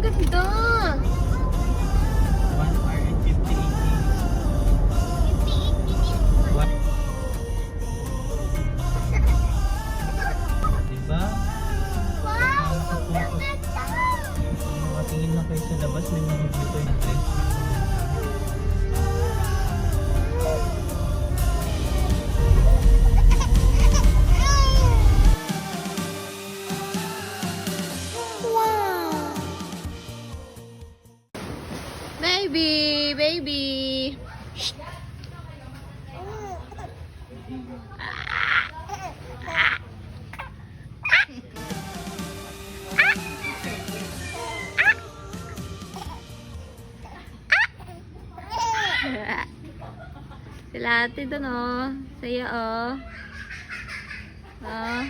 ganda. 1 hour and 58 minutes. Diba? Makatingin na kayo sa labas, may mga view kayo natin. Baby, baby. Shh. Sila ate doon oh. Saya oh. Oh.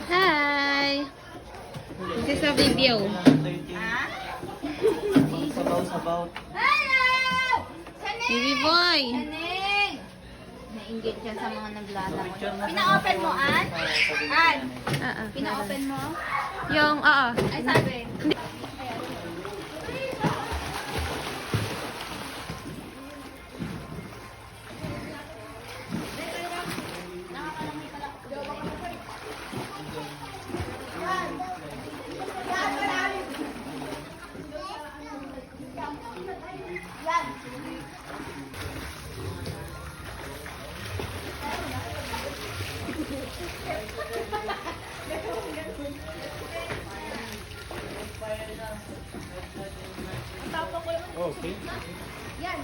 Hi. This is a video. Sabaw-sabaw. Baby boy. Nainggit siya sa mga naglalaro. Pina-open mo, An? An? Pina-open mo? Yung, Ay, sabi. Okay. Yan.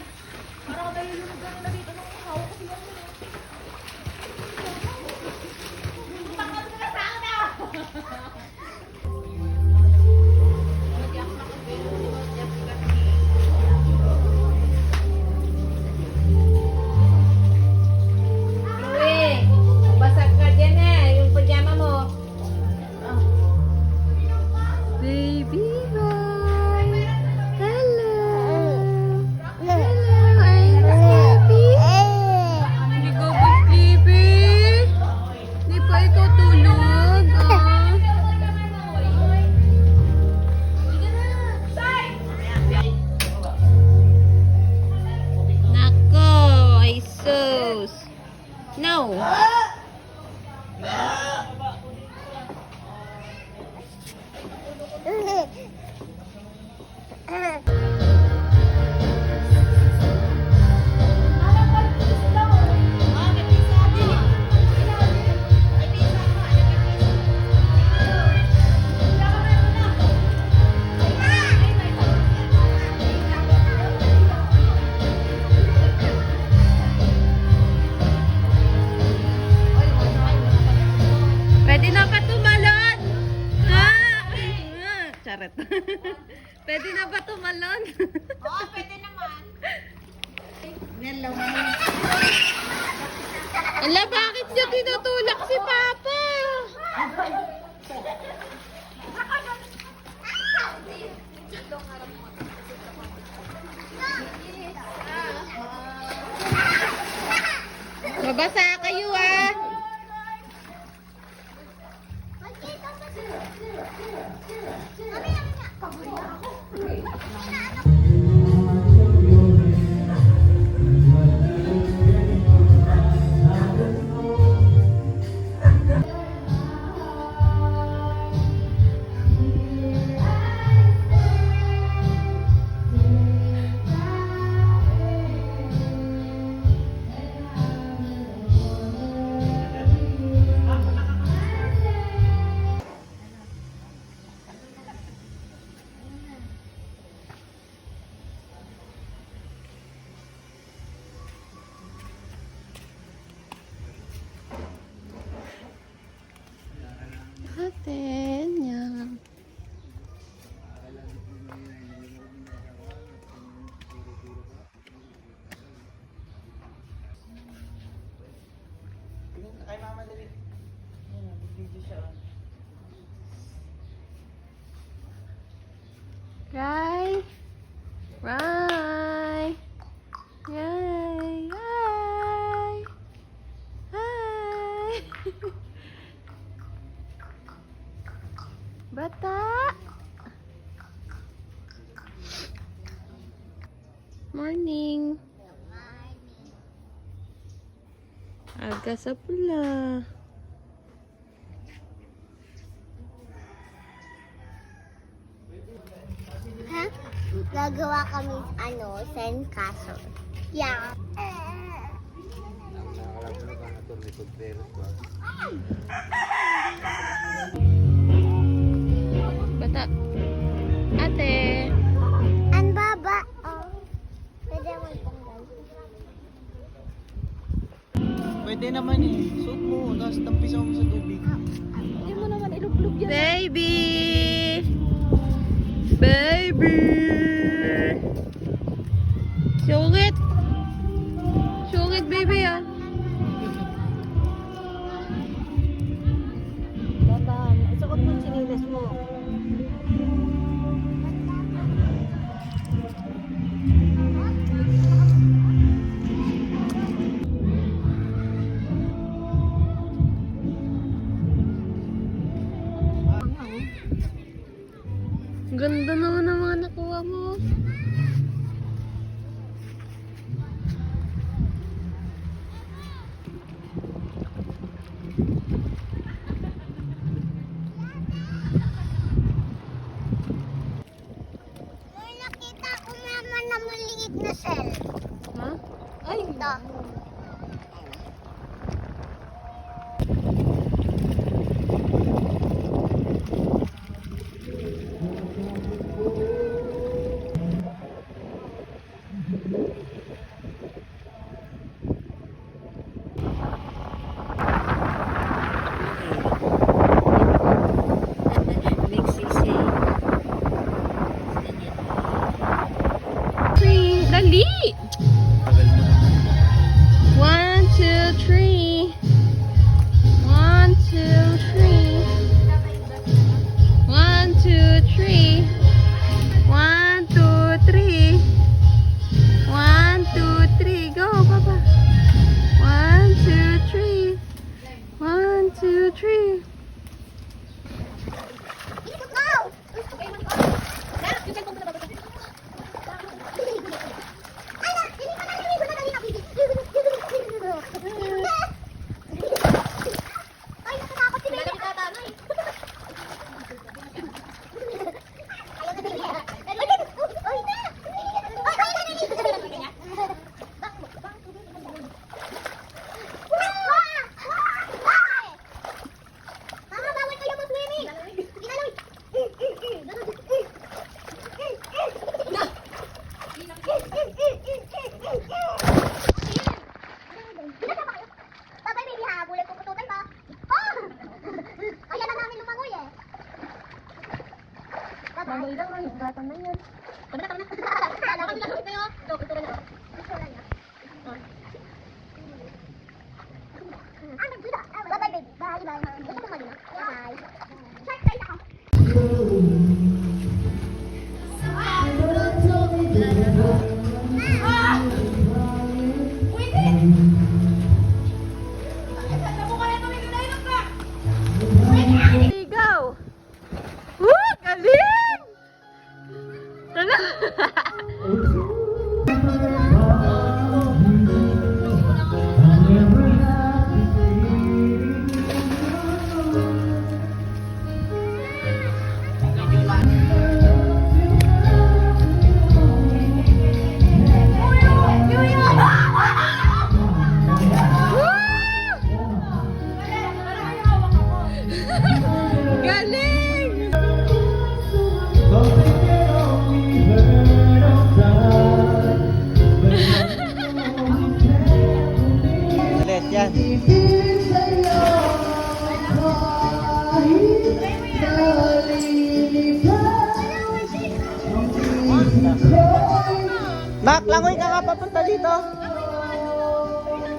Parang ba yung lugar na dito nung hawak ko sila. Takot mo na sa akin Louie, basag ka dyan yung pajama mo. baby boy. Hello. Hello, are you happy? Hindi ka ba sleepy? Hindi pa ikaw tulog? Nako, ay sus. No. Pwede na ba tumalon? Charot. Pwede na ba tumalon? Oo, pwede naman. Ala, bakit niya tinutulak si Papa? Mabasa kayo ah. Rai. Yay. Hi. Hi. Bata. Morning. Aga sa pula. Ha? Gagawa kami, sandcastle. Yeah. Bata. Ate. Ang baba. Oh. Pwede mo itanggal. Pwede naman eh. Suot mo, tapos tampisaw mo sa tubig. Hindi mo naman ilublog yan. Baby. Baby. Sungit. Sungit, baby, ah. Dadan. Isukot mo sinilas mo. Ganda naman ng mga nakuha mo. May nakita ko naman na maliit na shell. Ha? Ay, ito. Dali! Tagal mo naman. 1, 2, 3. 1, 2, 3. 1, 2, 3. 1, 2, 3. 1, 2, 3. Go, Papa. 1, 2, 3. 1, 2, 3. Ay, nakatakot si Baby. Mama, bawal kayo mag-swimming. Babay, baby, ha? Bulay ko putukan pa. Oh! Kaya na namin lumangoy eh. Babay lang, yung gatan na yun. Tama na, tama na. Kala kami lang kayo. Ito, ito lang. Ito lang yan. Ah, nagduda. Babay, baby. Bye, bye. Gusto ko malina. Bye. Shark tayo ako. Go! Woo! Galing! Tala! Galing! Ulit yan. Nak, langoy ka nga papunta dito.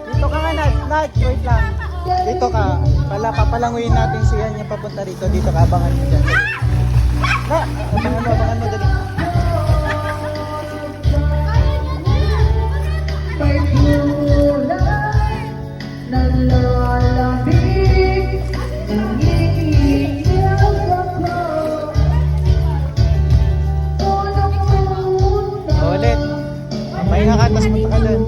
Dito ka nga, Nad. Wait lang. Dito ka. Papalangoyin natin si Anya papunta dito. Dito ka, abangan mo dyan. Na, abangan mo dali. Pahinga ka, tapos punta ka doon.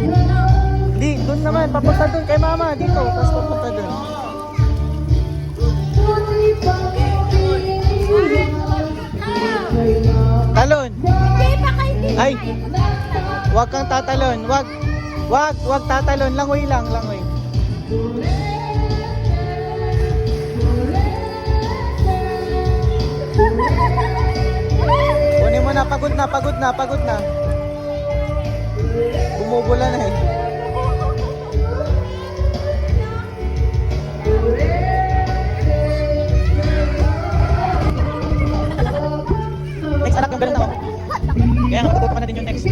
Hindi, doon naman. Papunta doon kay mama. Dito, tapos papunta doon. Talon. Ay, wag kang tatalon. Wag tatalon. Langoy lang, langoy. Kunin mo na, pagod na. Bumubula na eh. Next anak, yung ganun ako. Kaya nga, matututo ka na din yung next.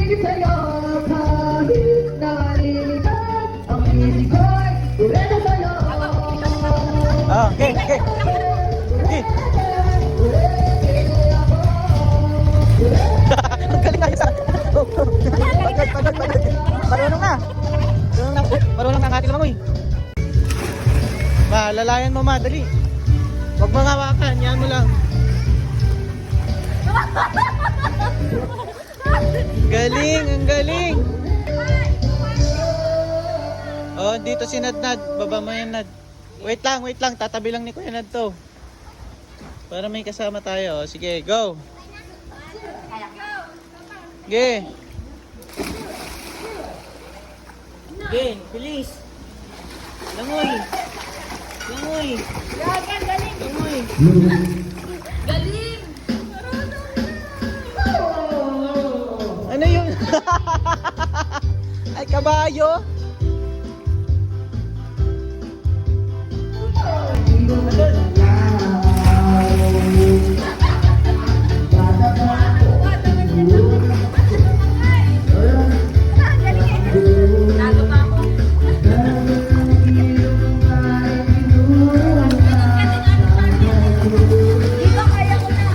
Okay. Ang galing tayo sa... Pagod. Marunong na ang ating langoy. Lalayan mo dali. Huwag mo hawakan, yan mo lang. Ang galing. Oh, dito si Nadnad. Baba mo yan, Nad. Wait lang. Tatabi lang ni Kuya Nad to. Para may kasama tayo. Sige, go. Ge, bilis. Langoy. Galing! Ano yun? Ay, kabayo. Lalo pa ako. Di ba kaya ko na?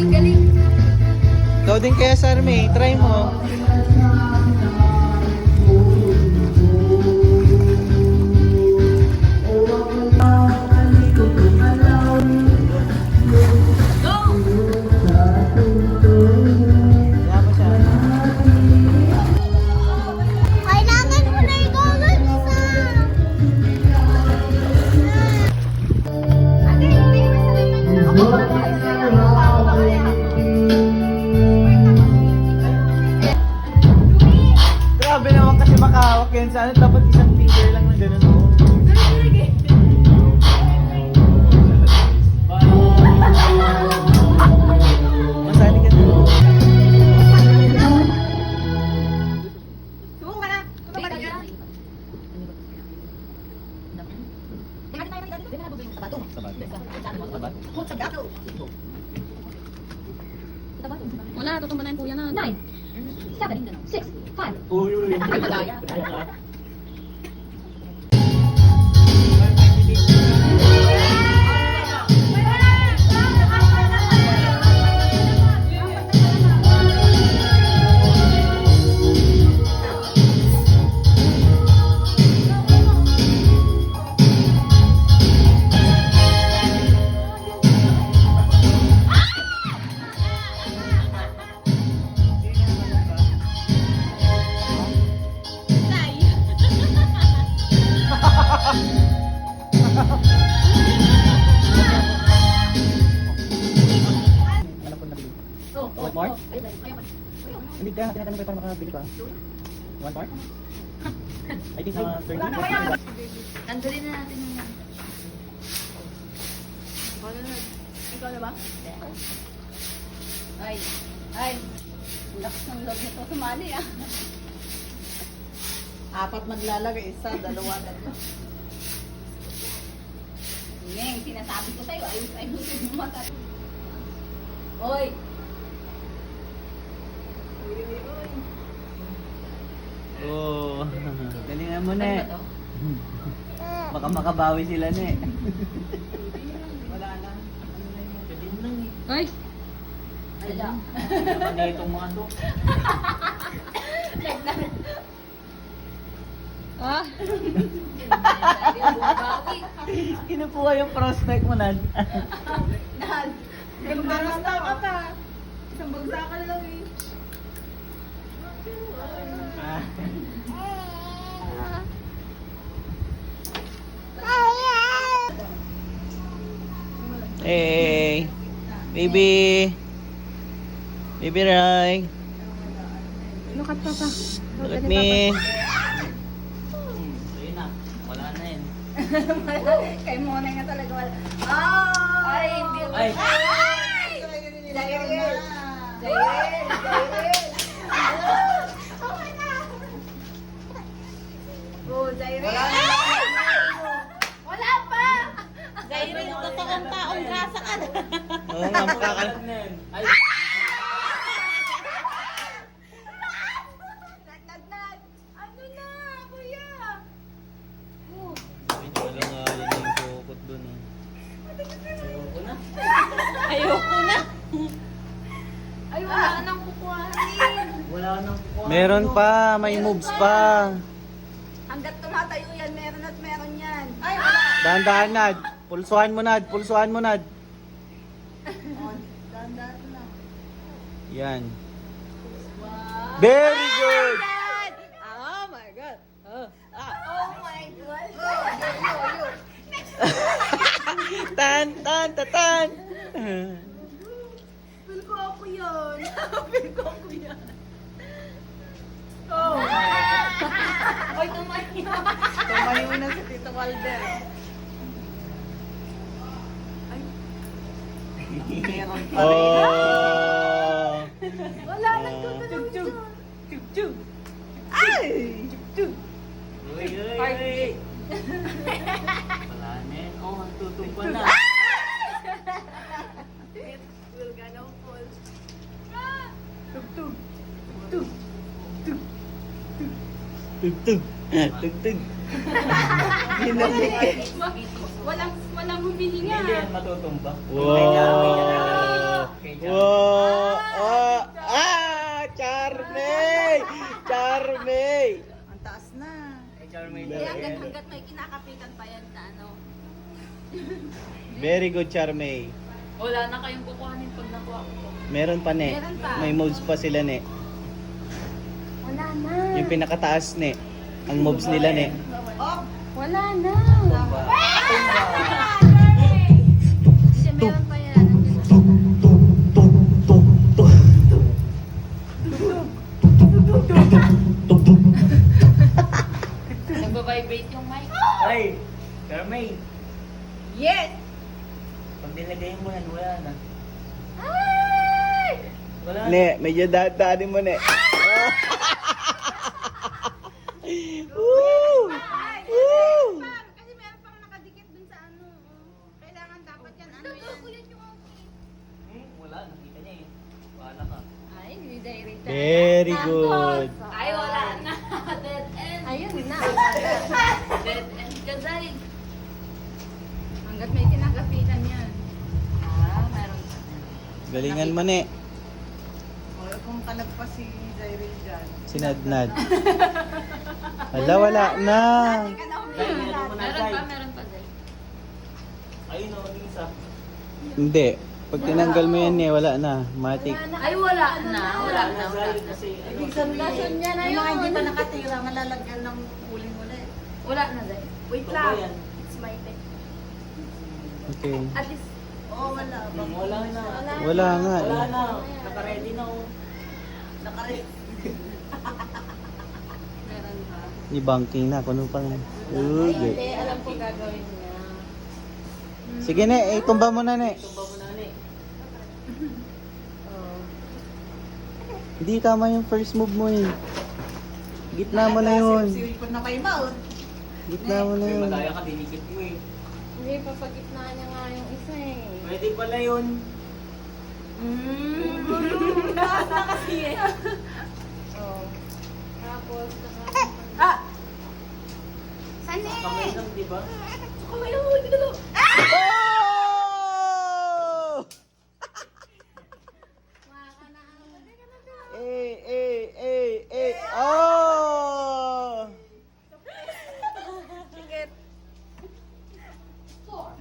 Galing. Ikaw din kaya, Sarme. Try mo. Kailangan mo na ikaw mag-isa. Ate, hindi Grabe naman kasi makahawak yan sa ano. Dapat isang finger lang na ganun. Masali ka doon. Sumo ka na. Wala, tutumbanan po yan. 9, 7, 6, 5. Uy. Ay, malaya. Ano po nabili? Oh, One more? Hindi kaya tinatanong ko para makabili ka. One more? I think 30. Tanggalin na natin yung ikaw na ba? Ay. Ang lakas ng loob nito sumali ah. 4 maglalagay, 1, 2, 3. Neng, sinasabi ko sa'yo, ayusin mo mata. Oy! Oh, galingan mo Ano na ba eh. to? Baka makabawi sila na eh. Wala na. Ay! Wala. Ano itong mga to? Ah! Kinukuha yung prospect mo, Nad. Dahil, Ganda ka. Isang bagsakan lang eh. Hey, baby. Baby Rai. Look at Papa. Look at me. Kay Monay nga talaga wala. Oh! Ay, hindi. Ay. Jairil! Oh, Jairil! Wala pa! Jairil, totoong taong grasa ka na. Oo nga, makakal... Nag. Ano na, kuya? Medyo wala nga yun yung kukot dun. Ayoko na. Ay, wala nang kukuhanin. Meron pa, may moves pa. Hanggat tumatayo yan, meron at meron yan. Ay, wala. Dahan-dahan, Nad. Pulsuhan mo, Nad. Pulsuhan mo, Nad. Dandan lang. Yan. Very good! Oh my God. Oh my God. Tan, tan, tatan. Feel ko ako yun. Feel ko ako yan. Oh. Oy, tumayo. Tumayo na si Tito Walder. Ay. Meron pa rin. Oh. Wala nang tutulog dyan. Ay! Wala na yun. Oh, magtutumpa na. Feel ka na full. Tugtug. Tugtug. Walang humihinga. Hindi yan matutumba. Wow. Wow. Oh. Ah, Charmey. Charmey. Ang taas na. Hindi, hanggat may kinakapitan pa yan na ano. Very good, Charmey. Wala na kayong kukuhanin pag nakuha ko. Meron pa, ne. Meron pa. May moves pa sila, ne. Wala na. Yung pinakataas, ne. Ang moves nila, ne. Wala na. Kasi meron pa yan. Nagbabibrate yung mic. Ay! Carmay! Yes! Pag nilagay mo yan, wala na. Ay! Wala na. Ne, medyo dadaanin mo, ne. Woo! Woo! Kasi meron pang nakadikit dun sa ano. Kailangan dapat yan. Ano yan? Wala, nakita niya eh. Wala ka. Ay, hindi direct. Very good. Ay, wala na. Dead end. Ayun na. Dead end ka dahil. Hanggat may kinakapitan yan. Meron. Galingan mo, ne. O, kung kalag pa si Jairil dyan. Sinadnad. Hala, wala na. Hindi ka na Dahil umiilan. meron mo na, Meron pa, Jai. meron pa din. Ayun o, yung isa. Hindi. Pag tinanggal mo yan, ne, wala na. Matik. Ay, wala na. Wala na. Dahil kasi, ano, Lason niya na Yung mga hindi yun. pa nakatira, malalagyan ng huli mo na eh. Wala na din. Wait tubo lang. yan. It's my bed. Okay. At least, Oo, wala. Wala na. Wala nga Wala eh. na. Naka-ready na oh. Nakarin. Meron pa. Ni banking na. Kuno pang. Okay. Hindi, alam ko gagawin niya. Sige, ne. Itumba mo na, ne. Tumba mo na eh. Hindi tama yung first move mo eh. Gitna mo na yun. Silipon na kay Maud. Gitna mo na May yun. madaya ka, dinikit mo eh. Hindi, papagitna niya nga yung isa eh. Pwede pala yun. taas na kasi eh. Oh. Tapos, Ah! Saan eh? Kamay lang, di ba? Kamay lang, huwag ginagawa. Oh! Oh!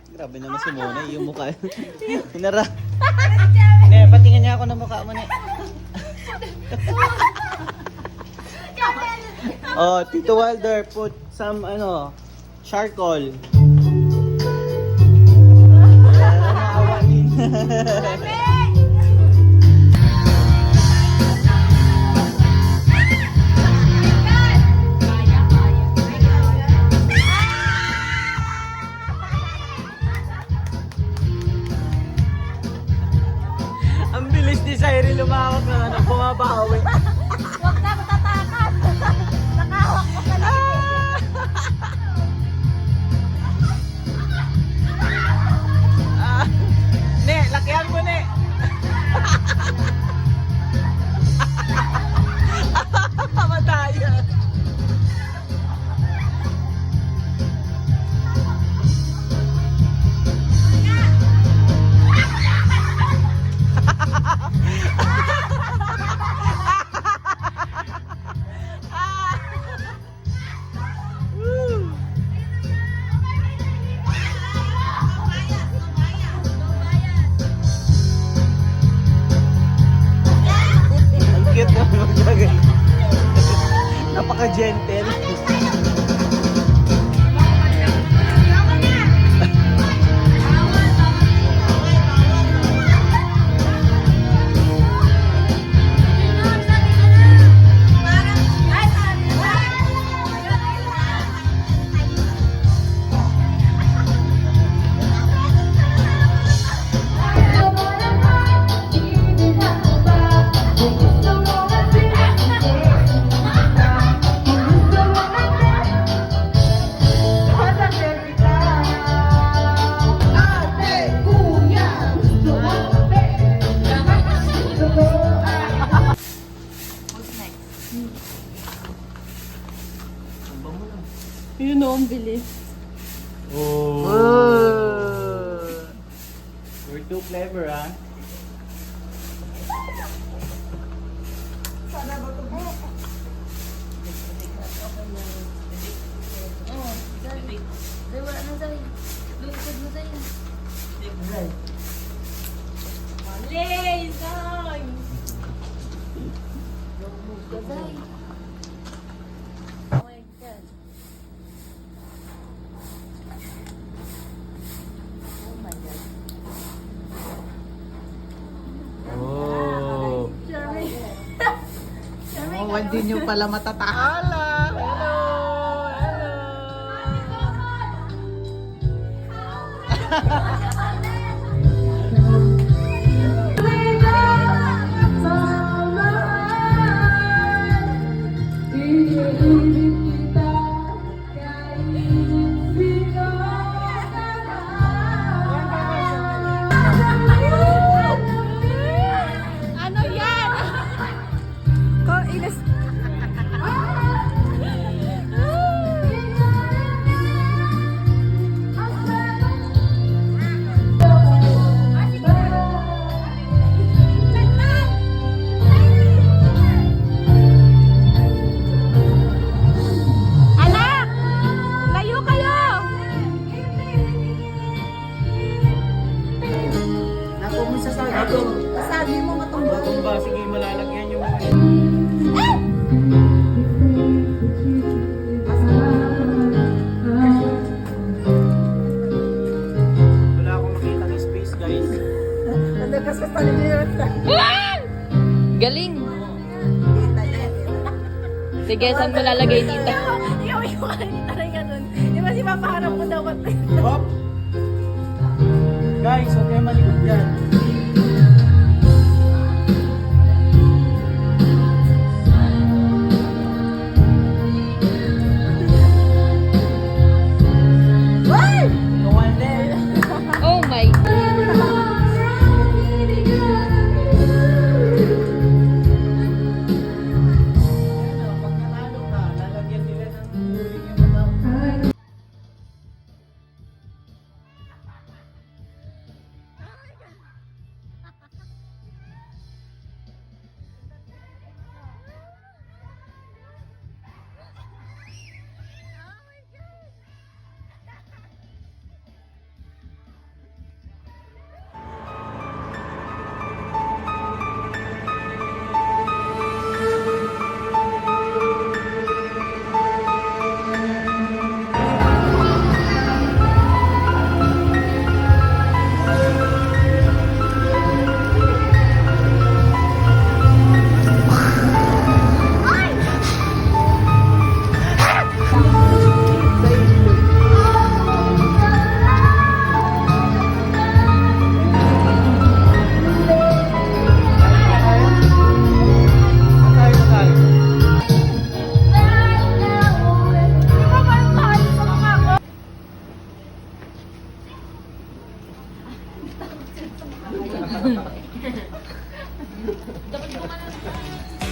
Grabe naman si Mona, yung mukha. Hinara. Ne, patingin niya ako ng mukha mo, ne. Oh, Tito Walder, put some charcoal. Ang bilis ni Cyril lumawak na bumabawi. Huwag na matatakas. Nakahawak ko pa lang. Ne, lakihan mo, Ne. Pamatayan. Ang cute naman maglagay. Napaka-gentle. Yun o, ang bilis. Oh. We're too clever, ah. Ay, wala na sa'yo. Lungsod mo sa'yo. Mali! Isay! Gazay. Oh my God. Oh my God. Oh. Charming. Oh, hindi nyo pala matatahala. Hello! Hello! Ano yan? Ko, inas... Anak! Layo kayo! Naku mo sa sabi. Sabi mo matumba. Tumba, sige, malalagyan yung wala akong makitang space, guys. Nadagas ka sa linyot. Galing! Sige, saan mo lalagay dito? Ikaw aray ka nun. Di ba si papaharap mo daw ba't Hop! Guys, huwag kayo malikot dyan. No one there. Oh my! Pag nanalo ka, lalagyan nila ng huling yung mga Dapat bumalan.